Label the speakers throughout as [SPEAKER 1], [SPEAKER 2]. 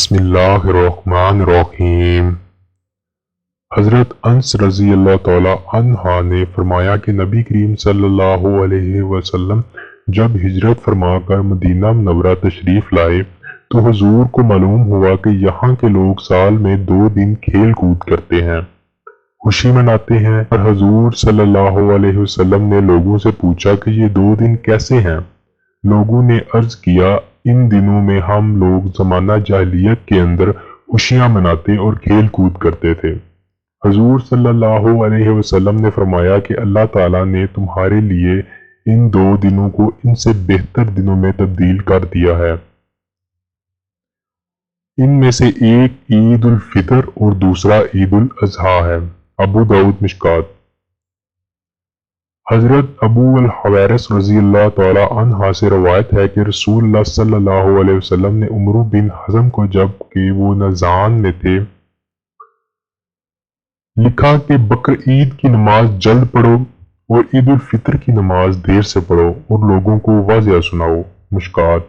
[SPEAKER 1] बिस्मिल्लाहिर्रहमानिर्रहीम। हज़रत अनस रज़ी अल्लाह ताला अन्हा ने फरमाया कि नबी करीम सल्लल्लाहु अलैहि वसल्लम जब हिजरत फरमाकर मदीना मुनव्वरा तशरीफ़ लाए तो हुजूर को मालूम हुआ कि यहाँ के लोग साल में 2 दिन खेल कूद करते हैं, खुशी मनाते हैं। और हुजूर सल्लल्लाहु अलैहि वसल्लम ने लोगों से पूछा कि ये 2 दिन कैसे हैं? लोगों ने अर्ज किया, इन दिनों में हम लोग ज़माना जाहिलियत के अंदर खुशियां मनाते और खेल कूद करते थे। हुजूर सल्लल्लाहु अलैहि वसल्लम ने फरमाया कि अल्लाह ताला ने तुम्हारे लिए इन 2 दिनों को इनसे बेहतर दिनों में तब्दील कर दिया है। इनमें से एक ईद उल फितर और दूसरा ईद उल अजहा है। अबू दाऊद मिशकात। हज़रत अबू अल हवैरस रज़ी अल्लाह ताला अन्हा से रवायत है कि रसूलुल्लाह सल्लल्लाहु अलैहि वसल्लम ने उमर बिन हज़म को जब कि वो नज़ान में थे लिखा कि बकर ईद की नमाज जल्द पढ़ो और ईद उल फितर की नमाज देर से पढ़ो और लोगों को वाज़िया सुनाओ। मुश्कात।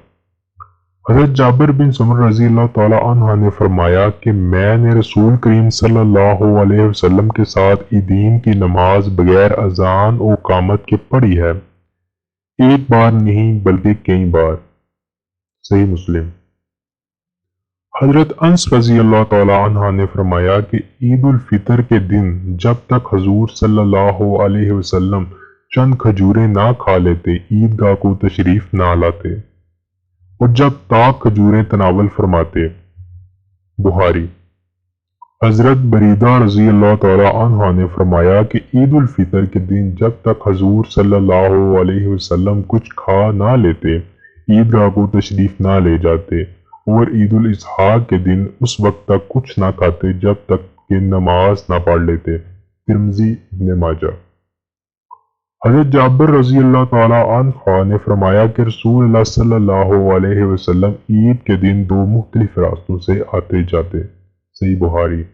[SPEAKER 1] हज़रत जाबिर बिन समर रज़ी अल्लाह ताला अन्हा ने फरमाया कि मैंने रसूल करीम सल्लल्लाहु अलैहि वसल्लम के साथ ईदीन की नमाज बगैर अजान और कामत के पढ़ी है, एक बार नहीं बल्कि कई बार। सही मुस्लिम। हज़रत अनस रज़ी अल्लाह ताला अन्हा ने फरमाया कि ईद उल फितर के दिन जब तक हुजूर सल्लल्लाहु अलैहि वसल्लम चंद खजूरें ना खा लेते, ईदगाह को तशरीफ ना लाते और जब ताक खजूरें तनावल फरमाते। बुखारी। हज़रत बरीदा रज़ी अल्लाह ताला अन्हा ने फरमाया कि ईद उल फितर के दिन जब तक हुजूर सल्लल्लाहु अलैहि वसल्लम कुछ खा ना लेते, ईदगाह को तशरीफ ना ले जाते और ईद उल अज़हा के दिन उस वक्त तक कुछ ना खाते जब तक कि नमाज ना पढ़ लेते। तिरमिज़ी इब्न माजा। हज़रत जाबिर रज़ी अल्लाह ताला अन्हु ने फरमाया कि रसूलुल्लाह सल्लल्लाहु अलैहि वसल्लम ईद के दिन 2 मुख्तलिफ रास्तों से आते जाते। सही बुखारी।